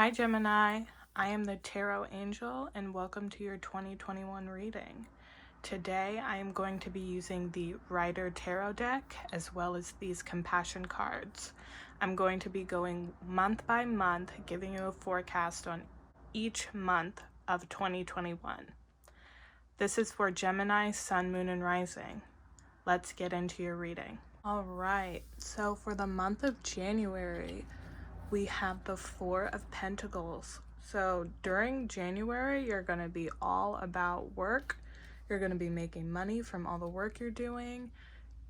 Hi Gemini, I am the Tarot Angel and welcome to your 2021 reading. Today I am going to be using the Rider Tarot deck as well as these compassion cards. I'm going to be going month by month, giving you a forecast on each month of 2021. This is for Gemini, Sun, Moon, and Rising. Let's get into your reading. All right, so for the month of January, we have the Four of Pentacles. So during January, you're going to be all about work. You're going to be making money from all the work you're doing.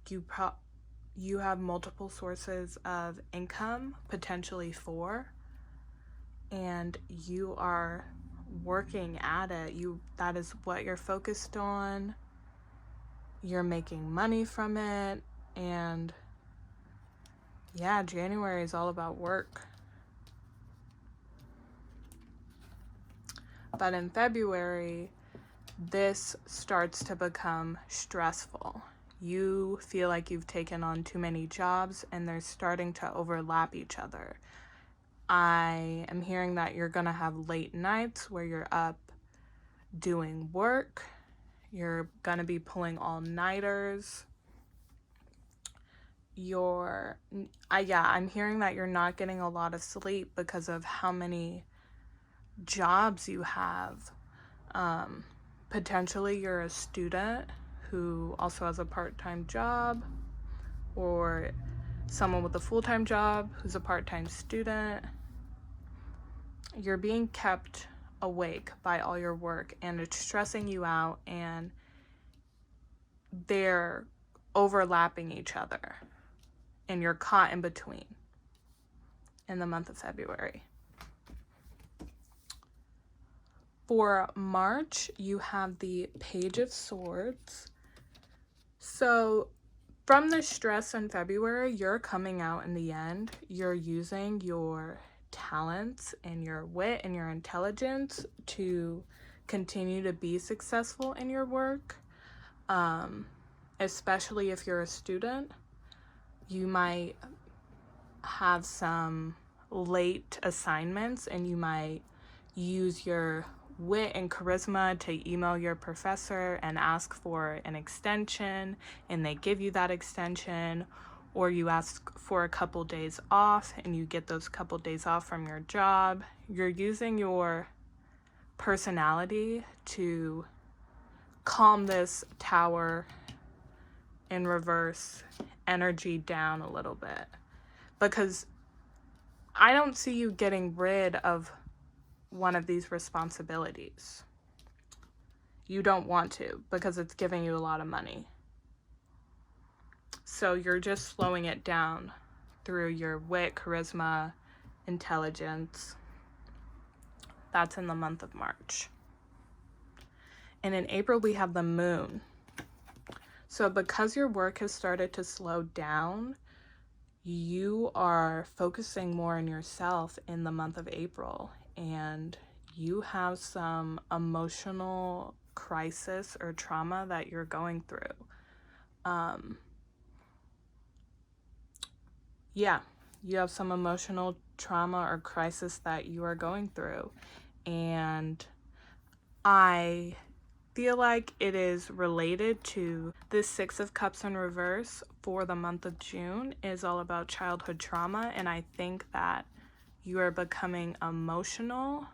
You have multiple sources of income, potentially four, and you are working at it. That is what you're focused on. You're making money from it, and yeah, January is all about work. But in February, this starts to become stressful. You feel like you've taken on too many jobs and they're starting to overlap each other. I am hearing that you're going to have late nights where you're up doing work. You're going to be pulling all-nighters. I'm hearing that you're not getting a lot of sleep because of how many jobs you have. Potentially you're a student who also has a part-time job, or someone with a full-time job who's a part-time student. You're being kept awake by all your work and it's stressing you out, and they're overlapping each other and you're caught in between in the month of February. For March, you have the Page of Swords. So from the stress in February, you're coming out in the end. You're using your talents and your wit and your intelligence to continue to be successful in your work. Especially if you're a student, you might have some late assignments and you might use your wit and charisma to email your professor and ask for an extension, and they give you that extension, or you ask for a couple days off and you get those couple days off from your job. You're using your personality to calm this tower in reverse energy down a little bit, because I don't see you getting rid of one of these responsibilities. You don't want to because it's giving you a lot of money. So you're just slowing it down through your wit, charisma, intelligence. That's in the month of March. And in April, we have the moon. So because your work has started to slow down, you are focusing more on yourself in the month of April, and you have some emotional crisis or trauma that you're going through. You have some emotional trauma or crisis that you are going through, and I feel like it is related to this Six of Cups in reverse for the month of June is all about childhood trauma, and I think that you are becoming emotional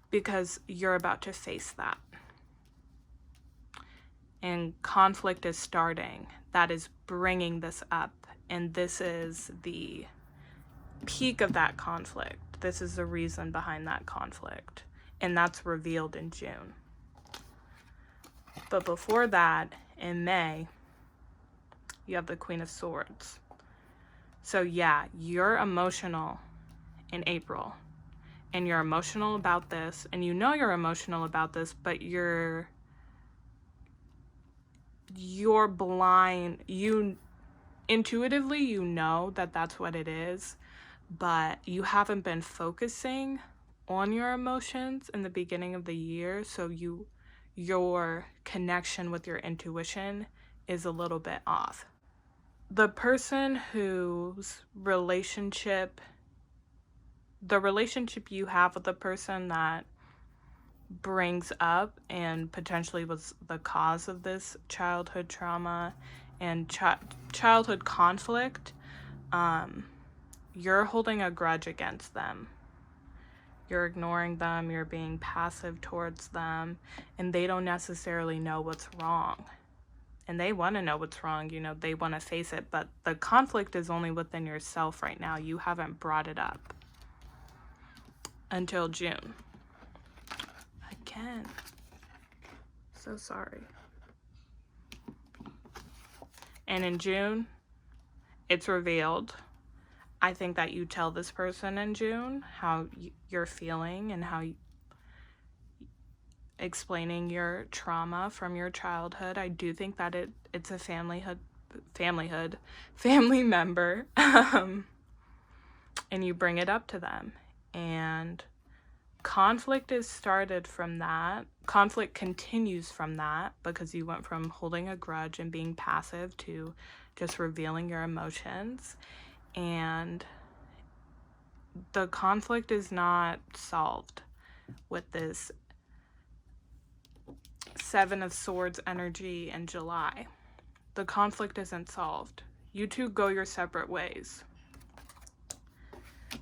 because you're about to face that. And conflict is starting. That is bringing this up, and this is the peak of that conflict. This is the reason behind that conflict, and that's revealed in June. But before that, in May, you have the Queen of Swords. So yeah, you're emotional in April, and you're emotional about this, and you know you're emotional about this, but you're blind. You intuitively, you know that that's what it is, but you haven't been focusing on your emotions in the beginning of the year, so your connection with your intuition is a little bit off. The person whose relationship the relationship you have with the person that brings up and potentially was the cause of this childhood trauma and childhood conflict, you're holding a grudge against them. You're ignoring them, you're being passive towards them, and they don't necessarily know what's wrong. And they want to know what's wrong, you know, they want to face it, but the conflict is only within yourself right now. You haven't brought it up until June. Again, so sorry. And in June, it's revealed. I think that you tell this person in June how you're feeling and how explaining your trauma from your childhood. I do think that it's a family member, and you bring it up to them. And conflict is started from that. Conflict continues from that because you went from holding a grudge and being passive to just revealing your emotions. And the conflict is not solved with this Seven of Swords energy in July. The conflict isn't solved. You two go your separate ways.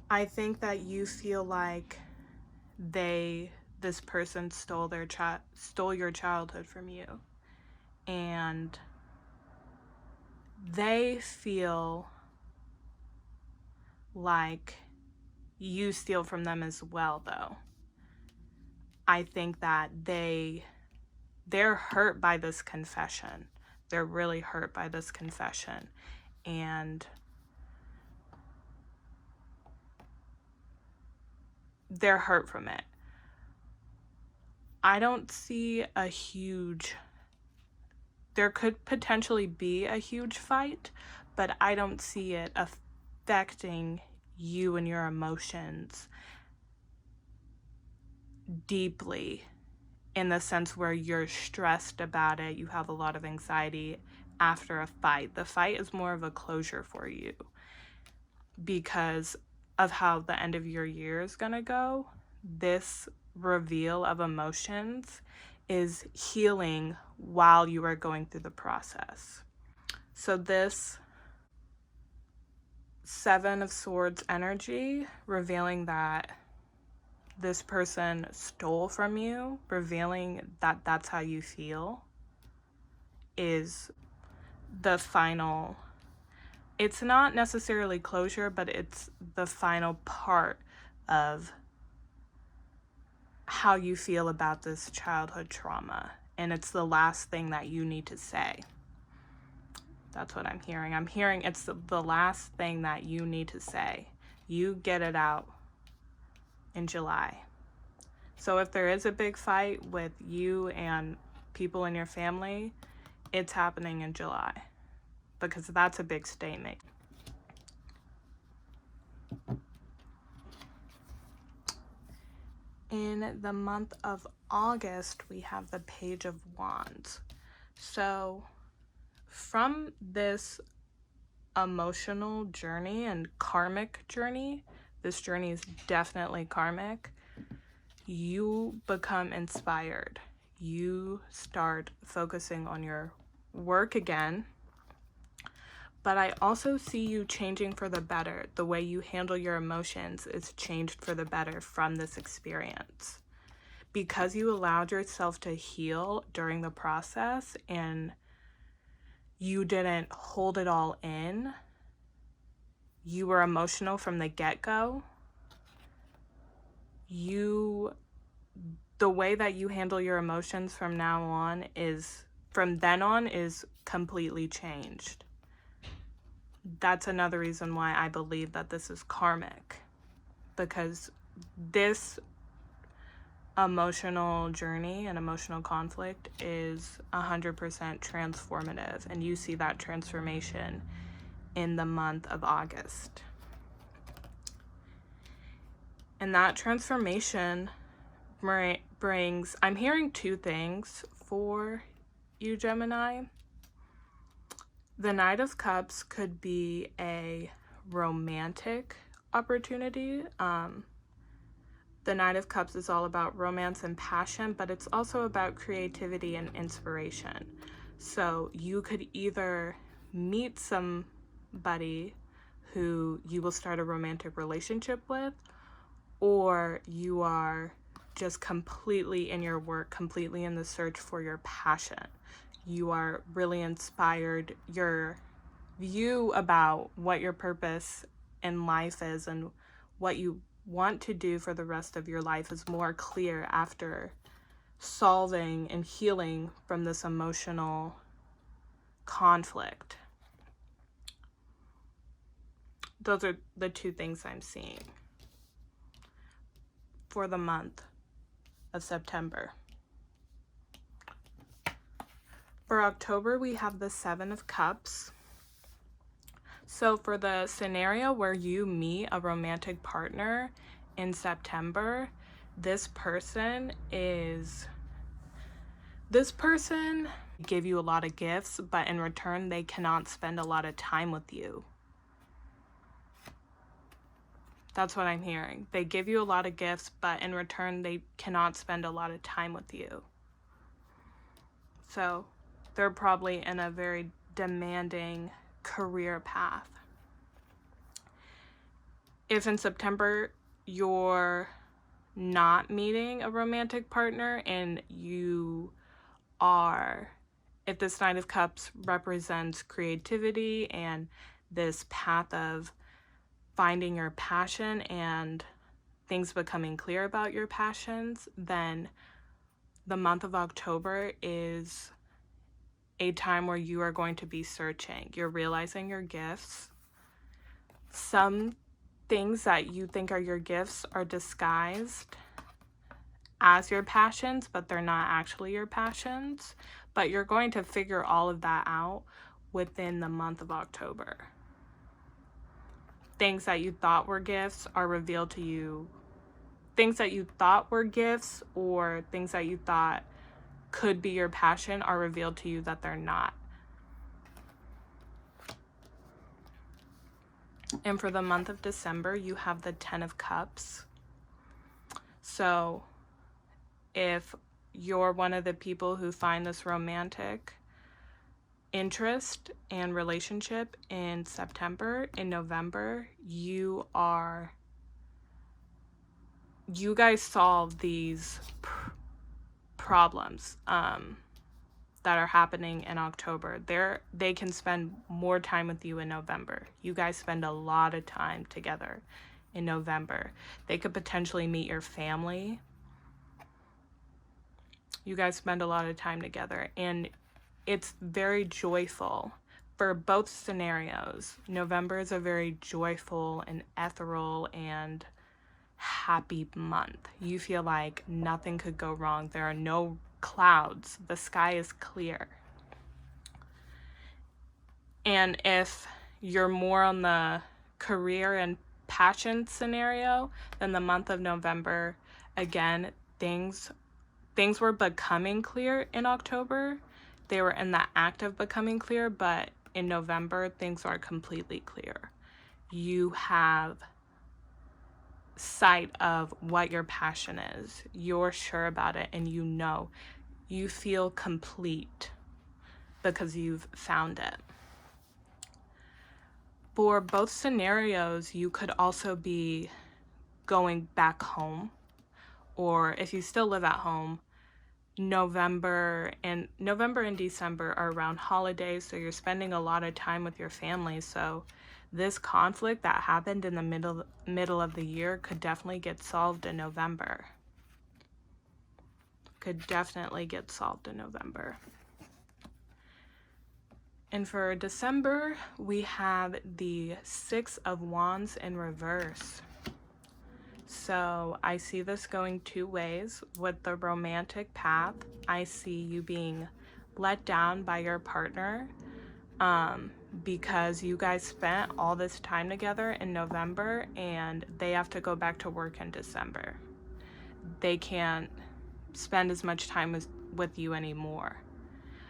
I think that you feel like this person stole your childhood from you, and they feel like you steal from them as well, though. I think that they're hurt by this confession. They're really hurt by this confession, and they're hurt from it. I don't see there could potentially be a huge fight, but I don't see it affecting you and your emotions deeply, in the sense where you're stressed about it, you have a lot of anxiety after a fight. The fight is more of a closure for you because of how the end of your year is gonna go. This reveal of emotions is healing while you are going through the process. So this Seven of Swords energy, revealing that this person stole from you, revealing that that's how you feel, is the final. It's not necessarily closure, but it's the final part of how you feel about this childhood trauma. And it's the last thing that you need to say. That's what I'm hearing. I'm hearing it's the last thing that you need to say. You get it out in July. So if there is a big fight with you and people in your family, it's happening in July, because that's a big statement. In the month of August, we have the Page of Wands. So from this emotional journey and karmic journey, this journey is definitely karmic, you become inspired. You start focusing on your work again. But I also see you changing for the better. The way you handle your emotions is changed for the better from this experience. Because you allowed yourself to heal during the process and you didn't hold it all in, you were emotional from the get-go, the way that you handle your emotions from then on is completely changed. That's another reason why I believe that this is karmic, because this emotional journey and emotional conflict is 100% transformative, and you see that transformation in the month of August. And that transformation brings, I'm hearing two things for you, Gemini. The Knight of Cups could be a romantic opportunity. The Knight of Cups is all about romance and passion, but it's also about creativity and inspiration. So you could either meet somebody who you will start a romantic relationship with, or you are just completely in your work, completely in the search for your passion. You are really inspired. Your view about what your purpose in life is and what you want to do for the rest of your life is more clear after solving and healing from this emotional conflict. Those are the two things I'm seeing for the month of September. For October, we have the Seven of Cups. So for the scenario where you meet a romantic partner in September, this person give you a lot of gifts, but in return, they cannot spend a lot of time with you. That's what I'm hearing. They give you a lot of gifts, but in return, they cannot spend a lot of time with you. So they're probably in a very demanding career path. If in September you're not meeting a romantic partner and if this Knight of Cups represents creativity and this path of finding your passion and things becoming clear about your passions, then the month of October is a time where you are going to be searching. You're realizing your gifts. Some things that you think are your gifts are disguised as your passions, but they're not actually your passions. But you're going to figure all of that out within the month of October. Things that you thought were gifts are revealed to you. Things that you thought were gifts or things that you thought could be your passion are revealed to you that they're not. And for the month of December, you have the Ten of Cups. So if you're one of the people who find this romantic interest and relationship in September, in November, you guys solve these problems that are happening in October. They can spend more time with you in November. You guys spend a lot of time together in November. They could potentially meet your family. You guys spend a lot of time together, and it's very joyful for both scenarios. November is a very joyful and ethereal and happy month. You feel like nothing could go wrong. There are no clouds. The sky is clear. And if you're more on the career and passion scenario, then the month of November, again, things were becoming clear in October. They were in the act of becoming clear, but in November, things are completely clear. You have sight of what your passion is. You're sure about it, and you feel complete because you've found it. For both scenarios, you could also be going back home, or if you still live at home, November and December are around holidays, so you're spending a lot of time with your family. So this conflict that happened in the middle of the year could definitely get solved in November. And for December, we have the Six of Wands in reverse. So I see this going two ways. With the romantic path, I see you being let down by your partner because you guys spent all this time together in November and they have to go back to work in December. They can't spend as much time with you anymore.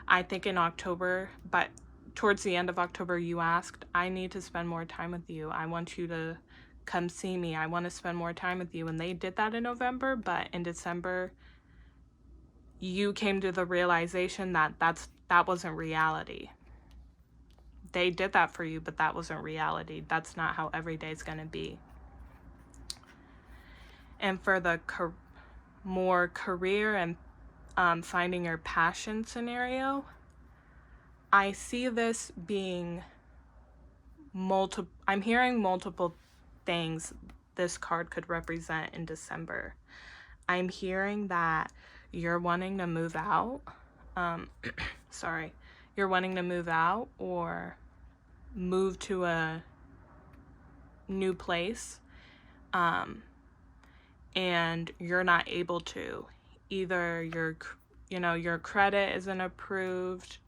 I think in October, but towards the end of October, you asked, I need to spend more time with you. I want you to come see me. I want to spend more time with you. And they did that in November, but in December, you came to the realization that that wasn't reality. They did that for you, but that wasn't reality. That's not how every day is going to be. And for the more career and finding your passion scenario, I see this being I'm hearing multiple things this card could represent in December. I'm hearing that you're wanting to move out. You're wanting to move out or move to a new place. And you're not able to. Either your credit isn't approved,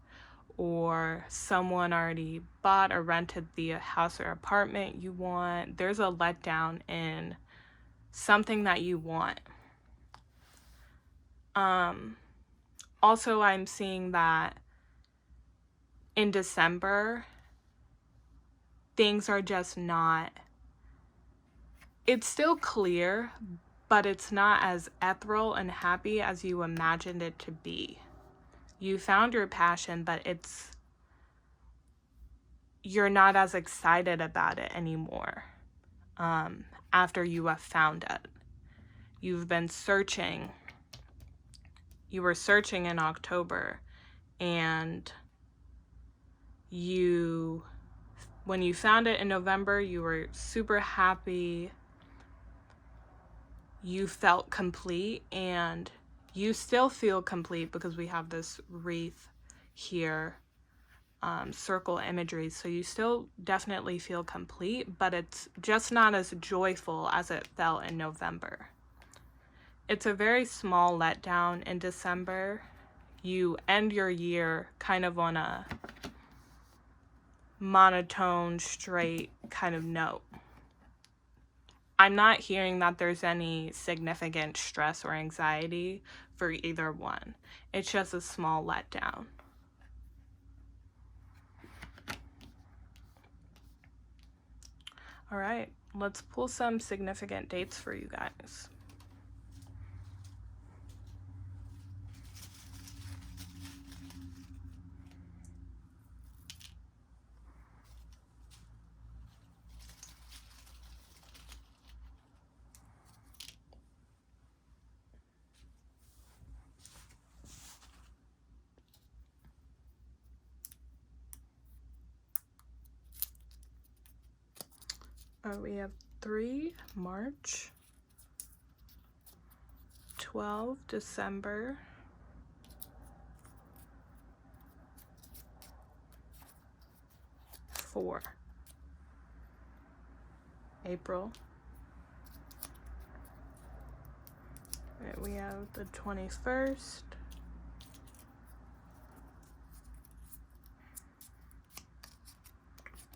or someone already bought or rented the house or apartment you want. There's a letdown in something that you want. Also, I'm seeing that in December, things are just not, it's still clear, but it's not as ethereal and happy as you imagined it to be. You found your passion, but you're not as excited about it anymore after you have found it. You've been searching. You were searching in October, and when you found it in November, you were super happy. You felt complete, and you still feel complete because we have this wreath here, circle imagery. So you still definitely feel complete, but it's just not as joyful as it felt in November. It's a very small letdown in December. You end your year kind of on a monotone, straight kind of note. I'm not hearing that there's any significant stress or anxiety for either one. It's just a small letdown. All right, let's pull some significant dates for you guys. We have 3 March, 12 December, 4 April. Right, we have the 21st,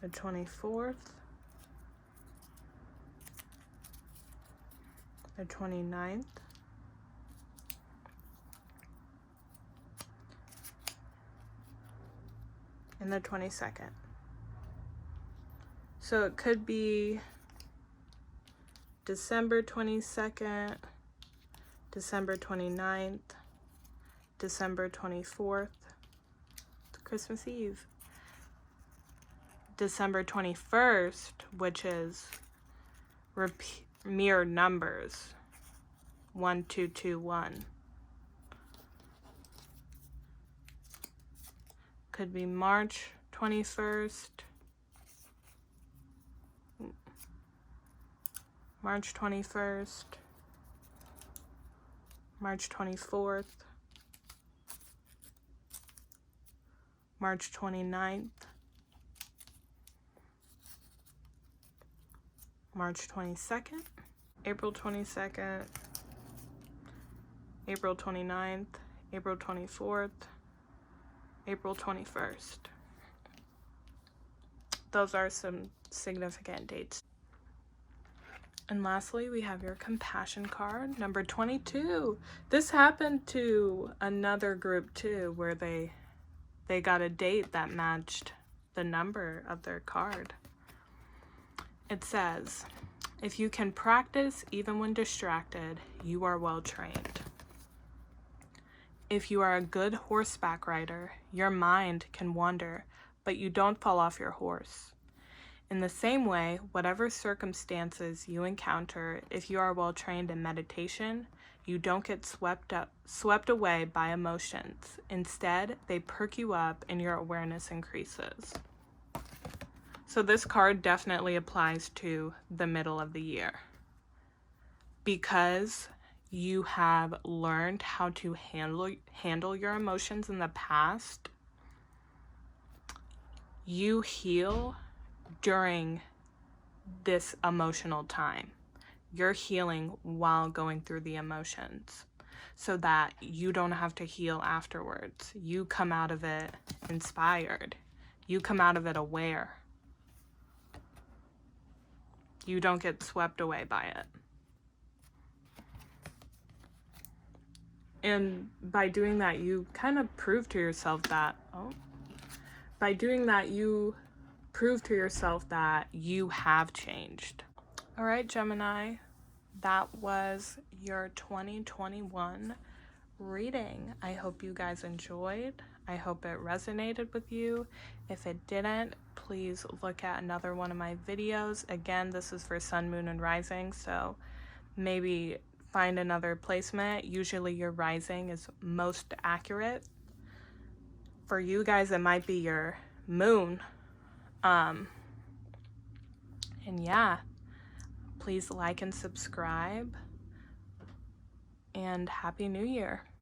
the 24th, the 29th, and the 22nd. So it could be December 22nd, December 29th, December 24th, it's Christmas Eve, December 21st, which is mirrored numbers, 1 2 2 1. Could be March 21st, March 21st, March 24th, March 29th, March 22nd, April 22nd, April 29th, April 24th, April 21st. Those are some significant dates. And lastly, we have your compassion card, number 22. This happened to another group too, where they got a date that matched the number of their card. It says, If you can practice even when distracted, you are well trained. If you are a good horseback rider, your mind can wander, but you don't fall off your horse. In the same way, whatever circumstances you encounter, if you are well trained in meditation, you don't get swept away by emotions. Instead, they perk you up and your awareness increases. So this card definitely applies to the middle of the year. Because you have learned how to handle your emotions in the past, you heal during this emotional time. You're healing while going through the emotions so that you don't have to heal afterwards. You come out of it inspired. You come out of it aware. You don't get swept away by it. And by doing that, you kind of prove to yourself that, by doing that, you prove to yourself that you have changed. All right, Gemini, that was your 2021 reading. I hope you guys enjoyed. I hope it resonated with you. If it didn't, please look at another one of my videos. Again, this is for Sun, Moon, and Rising, so maybe find another placement. Usually your rising is most accurate. For you guys, it might be your moon. And yeah, please like and subscribe, and Happy New Year.